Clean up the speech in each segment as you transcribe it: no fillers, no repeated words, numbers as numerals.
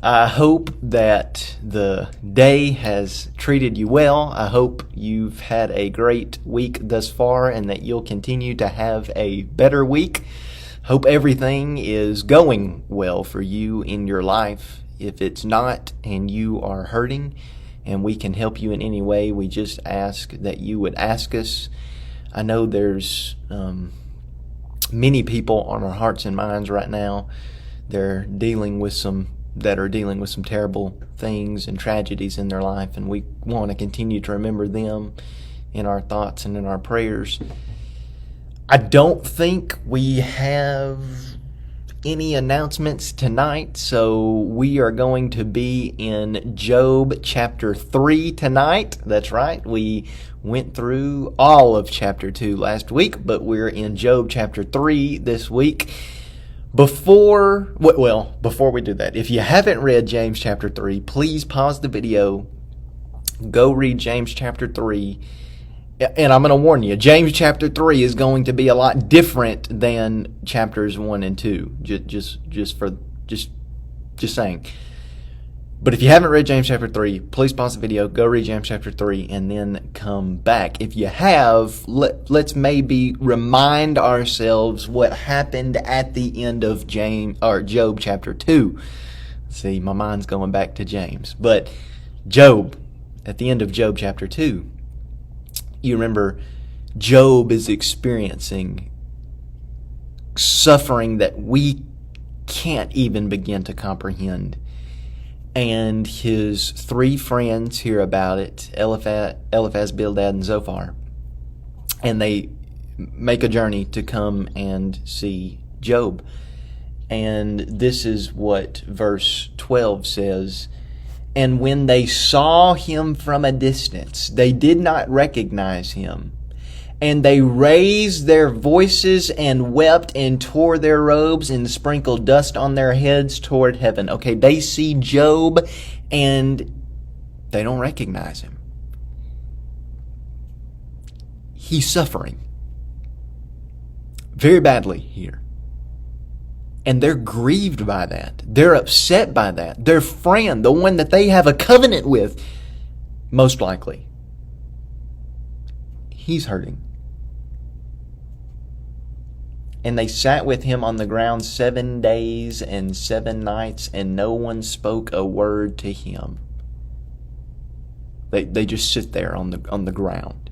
I hope that the day has treated you well. I hope you've had a great week thus far and that you'll continue to have a better week. Hope everything is going well for you in your life. If it's not and you are hurting and we can help you in any way, we just ask that you would ask us. I know there's many people on our hearts and minds right now. They're dealing with some terrible things and tragedies in their life, and we want to continue to remember them in our thoughts and in our prayers. I don't think we have any announcements tonight, so we are going to be in Job chapter 3 tonight. That's right. We went through all of chapter 2 last week, but we're in Job chapter 3 this week. Before we do that, if you haven't read James chapter 3, please pause the video, go read James chapter 3, and I'm going to warn you, James chapter 3 is going to be a lot different than chapters 1 and 2, just saying. But if you haven't read James chapter 3, please pause the video, go read James chapter 3, and then come back. If you have, let's maybe remind ourselves what happened at the end of Job chapter 2. See, my mind's going back to James. But Job, at the end of Job chapter 2, you remember Job is experiencing suffering that we can't even begin to comprehend. And his 3 friends hear about it, Eliphaz, Bildad, and Zophar. And they make a journey to come and see Job. And this is what verse 12 says. And when they saw him from a distance, they did not recognize him. And they raised their voices and wept and tore their robes and sprinkled dust on their heads toward heaven. Okay, they see Job and they don't recognize him. He's suffering very badly here. And they're grieved by that. They're upset by that. Their friend, the one that they have a covenant with, most likely, he's hurting. And they sat with him on the ground 7 days and 7 nights, and no one spoke a word to him. They just sit there on the ground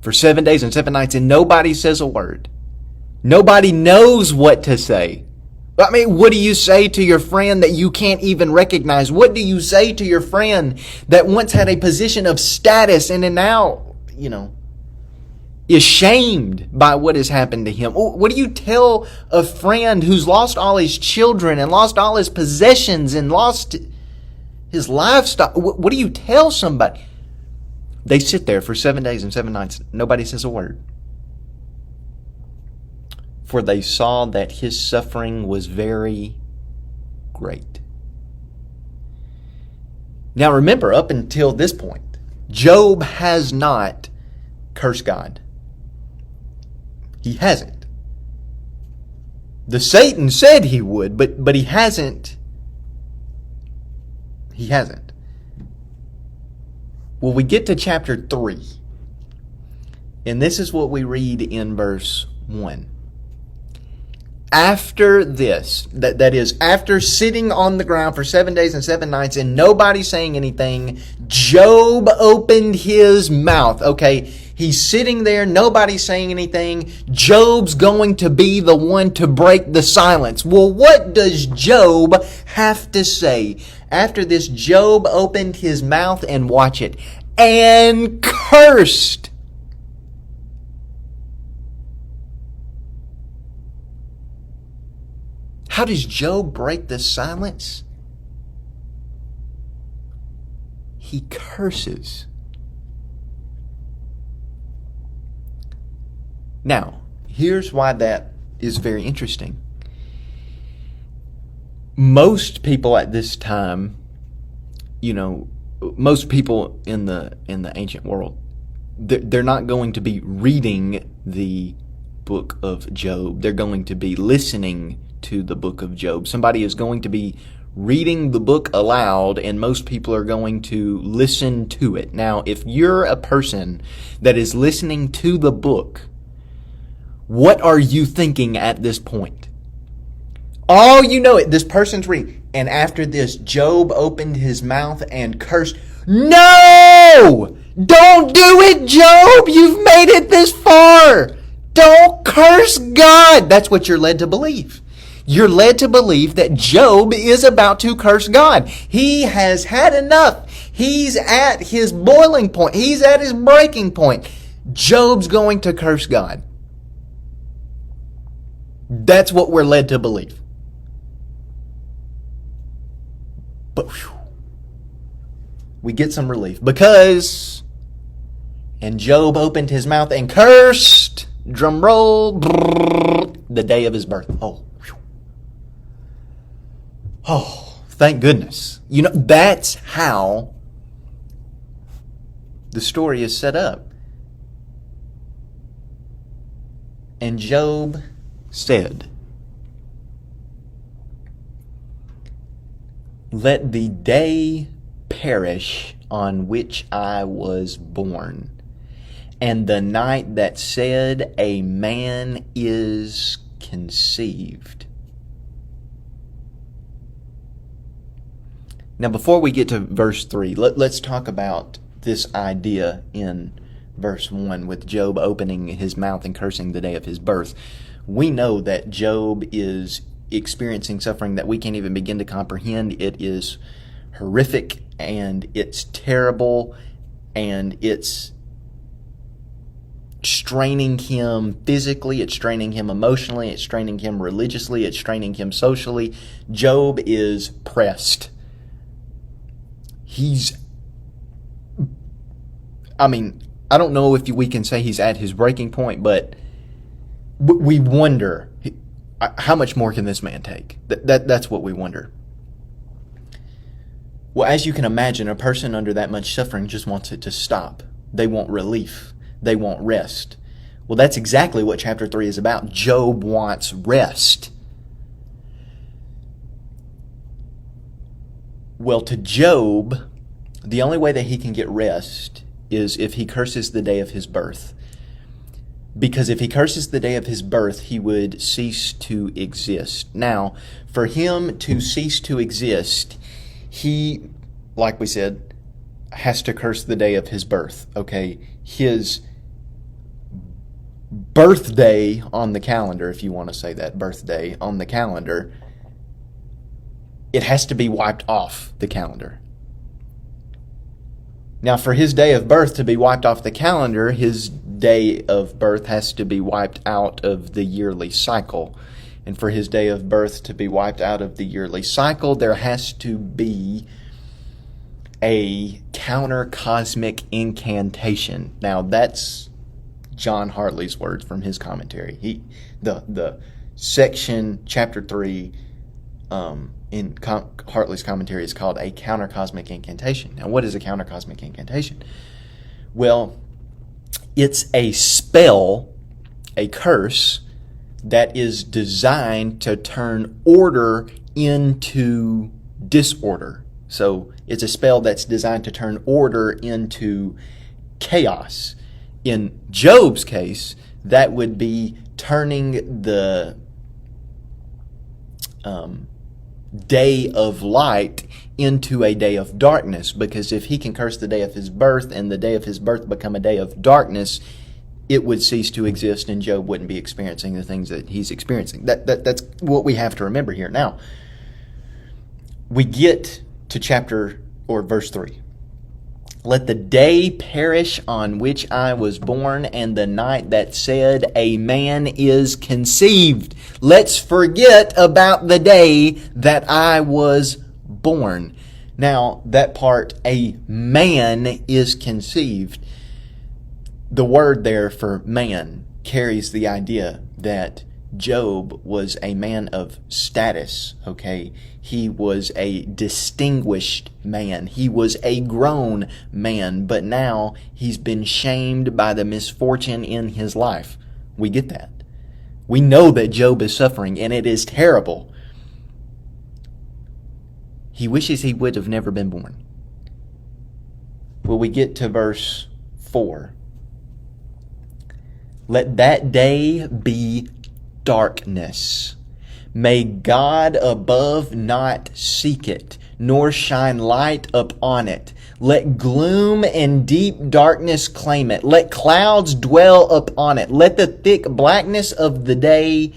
for 7 days and 7 nights, and nobody says a word. Nobody knows what to say. I mean, what do you say to your friend that you can't even recognize? What do you say to your friend that once had a position of status and now, is shamed by what has happened to him? What do you tell a friend who's lost all his children and lost all his possessions and lost his livestock? What do you tell somebody? They sit there for 7 days and 7 nights. Nobody says a word. For they saw that his suffering was very great. Now remember, up until this point, Job has not cursed God. He hasn't. The Satan said he would, but he hasn't. He hasn't. Well, we get to chapter 3. And this is what we read in verse 1. After this, that is, after sitting on the ground for 7 days and 7 nights and nobody saying anything, Job opened his mouth. Okay, he's sitting there, nobody's saying anything. Job's going to be the one to break the silence. Well, what does Job have to say? After this, Job opened his mouth, and watch it, and cursed. How does Job break the silence? He curses. Now, here's why that is very interesting. Most people at this time, most people in the ancient world, they're not going to be reading the book of Job. They're going to be listening to the book of Job. Somebody is going to be reading the book aloud, and most people are going to listen to it. Now, if you're a person that is listening to the book, what are you thinking at this point? Oh, you know it. This person's reading. And after this, Job opened his mouth and cursed. No! Don't do it, Job! You've made it this far! Don't curse God! That's what you're led to believe. You're led to believe that Job is about to curse God. He has had enough. He's at his boiling point. He's at his breaking point. Job's going to curse God. That's what we're led to believe. But we get some relief because, and Job opened his mouth and cursed, drum roll, the day of his birth. Oh, thank goodness. You know, that's how the story is set up. And Job said, "Let the day perish on which I was born, and the night that said a man is conceived." Now, before we get to verse 3, let's talk about this idea in verse 1 with Job opening his mouth and cursing the day of his birth. We know that Job is experiencing suffering that we can't even begin to comprehend. It is horrific, and it's terrible, and it's straining him physically, it's straining him emotionally, it's straining him religiously, it's straining him socially. Job is pressed. I don't know if we can say he's at his breaking point, but we wonder, how much more can this man take? That's what we wonder. Well, as you can imagine, a person under that much suffering just wants it to stop. They want relief. They want rest. Well, that's exactly what chapter 3 is about. Job wants rest. Well, to Job, the only way that he can get rest is if he curses the day of his birth. Because if he curses the day of his birth, he would cease to exist. Now, for him to cease to exist, he, like we said, has to curse the day of his birth. Okay, his birthday on the calendar, if you want to say that, birthday on the calendar, it has to be wiped off the calendar. Now, for his day of birth to be wiped off the calendar, his day of birth has to be wiped out of the yearly cycle. And for his day of birth to be wiped out of the yearly cycle, there has to be a counter-cosmic incantation. Now, that's John Hartley's words from his commentary. The section, chapter 3, in Hartley's commentary is called a counter-cosmic incantation. Now, what is a counter-cosmic incantation? Well, it's a spell, a curse, that is designed to turn order into disorder. So it's a spell that's designed to turn order into chaos. In Job's case, that would be turning the day of light into a day of darkness, because if he can curse the day of his birth and the day of his birth become a day of darkness, it would cease to exist and Job wouldn't be experiencing the things that he's experiencing. That's what we have to remember here. Now, we get to verse 3. Let the day perish on which I was born, and the night that said a man is conceived. Let's forget about the day that I was born. Now, that part, a man is conceived, the word there for man carries the idea that Job was a man of status, okay? He was a distinguished man. He was a grown man, but now he's been shamed by the misfortune in his life. We get that. We know that Job is suffering, and it is terrible. He wishes he would have never been born. Well, we get to verse 4. Let that day be darkness. May God above not seek it, nor shine light upon it. Let gloom and deep darkness claim it. Let clouds dwell upon it. Let the thick blackness of the day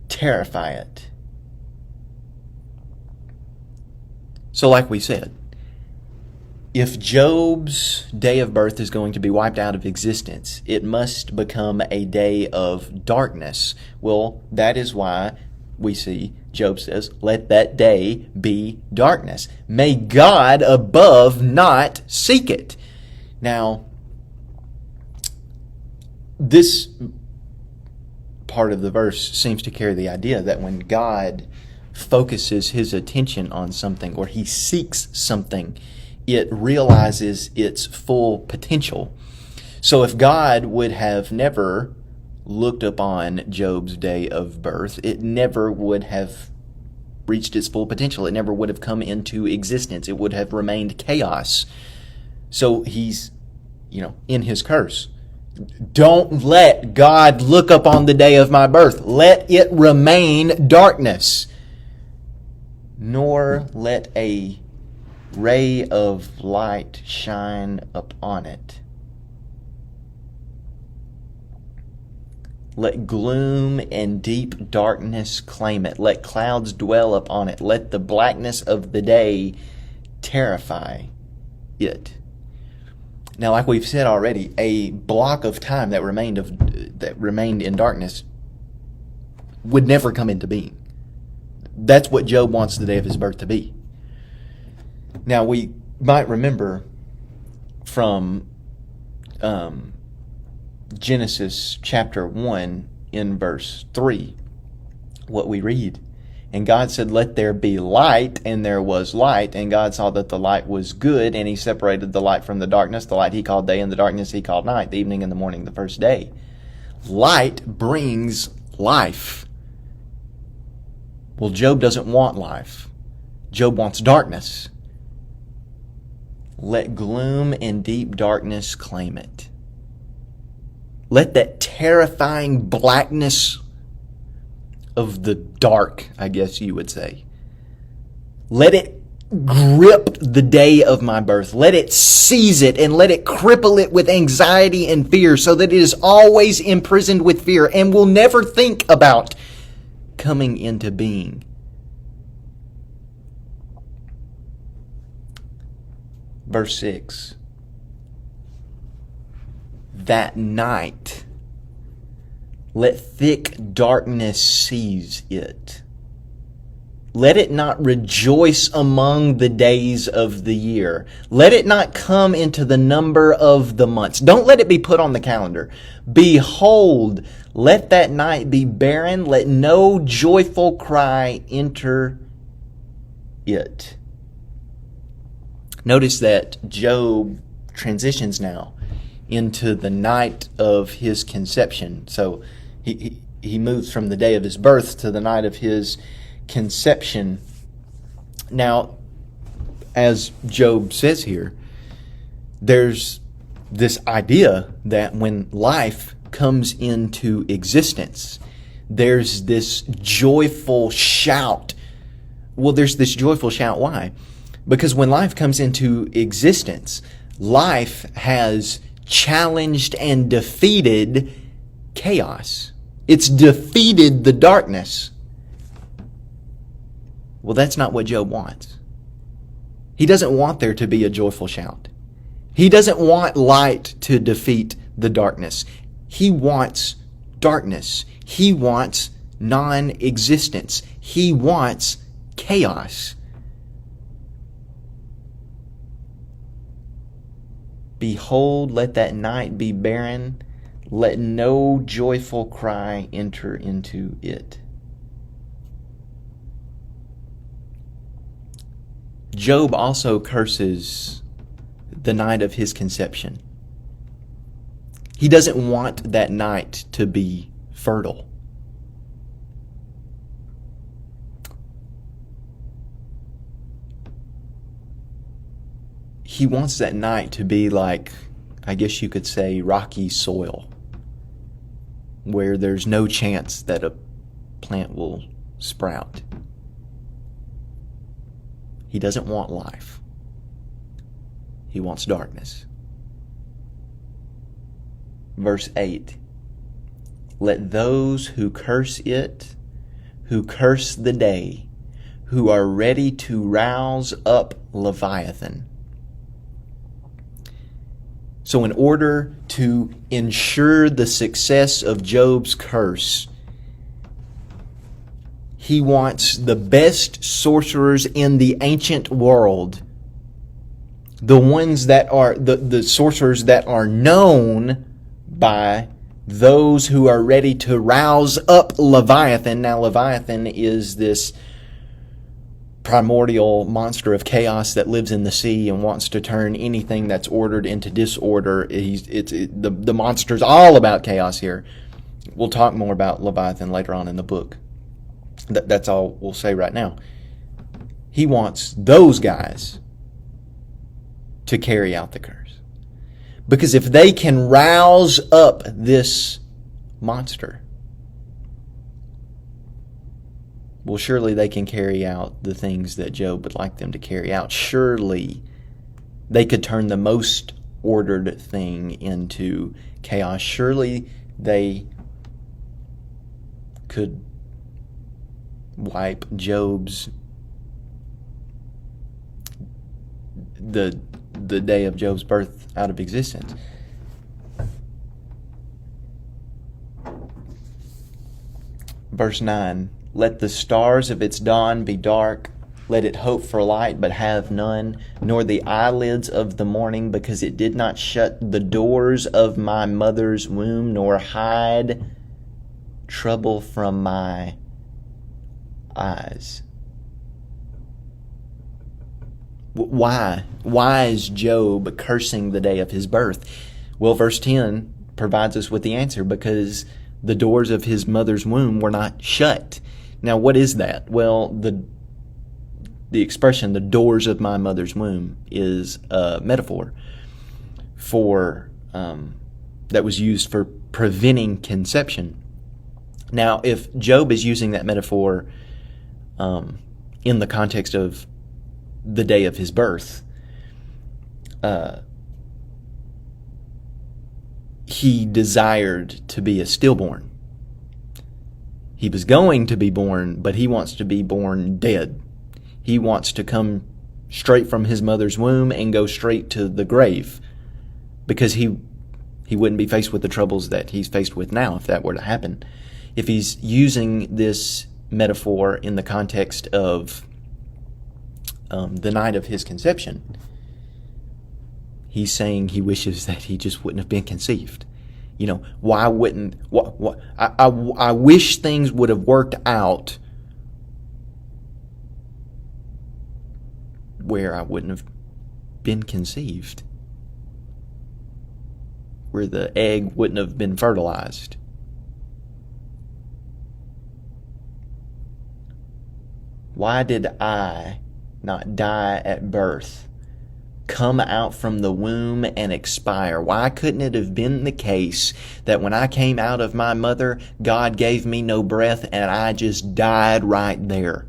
terrify it. So like we said, if Job's day of birth is going to be wiped out of existence, it must become a day of darkness. Well, that is why we see Job says, let that day be darkness. May God above not seek it. Now, this part of the verse seems to carry the idea that when God focuses his attention on something or he seeks something, it realizes its full potential. So if God would have never looked upon Job's day of birth, it never would have reached its full potential. It never would have come into existence. It would have remained chaos. So he's, in his curse. Don't let God look upon the day of my birth. Let it remain darkness. Nor let a ray of light shine upon it. Let gloom and deep darkness claim it. Let clouds dwell upon it. Let the blackness of the day terrify it. Now, like we've said already, a block of time that remained in darkness would never come into being. That's what Job wants the day of his birth to be. Now, we might remember from Genesis chapter 1 in verse 3 what we read. And God said, let there be light, and there was light. And God saw that the light was good, and he separated the light from the darkness. The light he called day, and the darkness he called night, the evening and the morning the first day. Light brings life. Well, Job doesn't want life. Job wants darkness. Let gloom and deep darkness claim it. Let that terrifying blackness of the dark, I guess you would say, let it grip the day of my birth. Let it seize it and let it cripple it with anxiety and fear so that it is always imprisoned with fear and will never think about coming into being. Verse 6. That night, let thick darkness seize it. Let it not rejoice among the days of the year. Let it not come into the number of the months. Don't let it be put on the calendar. Behold, let that night be barren. Let no joyful cry enter it. Notice that Job transitions now into the night of his conception. So he moves from the day of his birth to the night of his conception. Now, as Job says here, there's this idea that when life comes into existence, there's this joyful shout. Well, there's this joyful shout. Why? Because when life comes into existence, life has challenged and defeated chaos. It's defeated the darkness. Well, that's not what Job wants. He doesn't want there to be a joyful shout. He doesn't want light to defeat the darkness. He wants darkness. He wants non-existence. He wants chaos. Behold, let that night be barren. Let no joyful cry enter into it. Job also curses the night of his conception. He doesn't want that night to be fertile. he wants that night to be like, I guess you could say, rocky soil, where there's no chance that a plant will sprout. He doesn't want life. He wants darkness. Verse 8, let those who curse it, who curse the day, who are ready to rouse up Leviathan. So in order to ensure the success of Job's curse, he wants the best sorcerers in the ancient world, the ones that are the sorcerers that are known by those who are ready to rouse up Leviathan. Now, Leviathan is this primordial monster of chaos that lives in the sea and wants to turn anything that's ordered into disorder. The monster's all about chaos here. We'll talk more about Leviathan later on in the book. That's all we'll say right now. He wants those guys to carry out the curse. Because if they can rouse up this monster, well, surely they can carry out the things that Job would like them to carry out. Surely they could turn the most ordered thing into chaos. Surely they could wipe Job's, the day of Job's birth out of existence. Verse 9, let the stars of its dawn be dark, let it hope for light but have none, nor the eyelids of the morning, because it did not shut the doors of my mother's womb, nor hide trouble from my eyes. Why? Why is Job cursing the day of his birth? Well, verse 10 provides us with the answer, because the doors of his mother's womb were not shut. Now, what is that? Well, the expression, the doors of my mother's womb, is a metaphor for that was used for preventing conception. Now, if Job is using that metaphor in the context of the day of his birth, he desired to be a stillborn. He was going to be born, but he wants to be born dead. He wants to come straight from his mother's womb and go straight to the grave, because he wouldn't be faced with the troubles that he's faced with now if that were to happen. If he's using this metaphor in the context of the night of his conception, he's saying he wishes that he just wouldn't have been conceived. You know, why wouldn't... I wish things would have worked out where I wouldn't have been conceived, where the egg wouldn't have been fertilized. Why did I not die at birth, come out from the womb and expire? Why couldn't it have been the case that when I came out of my mother, God gave me no breath and I just died right there?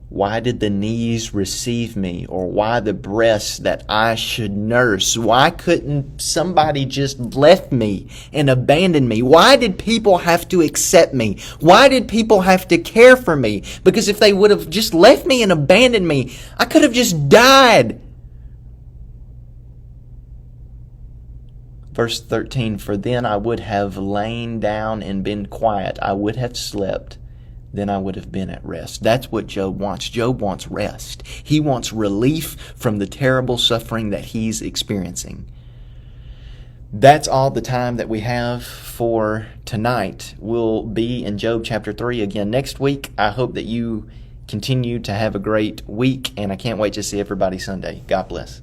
Why did the knees receive me, or why the breasts that I should nurse? Why couldn't somebody just left me and abandon me? Why did people have to accept me? Why did people have to care for me? Because if they would have just left me and abandoned me, I could have just died. Verse 13, for then I would have lain down and been quiet. I would have slept. Then I would have been at rest. That's what Job wants. Job wants rest. He wants relief from the terrible suffering that he's experiencing. That's all the time that we have for tonight. We'll be in Job chapter 3 again next week. I hope that you continue to have a great week, and I can't wait to see everybody Sunday. God bless.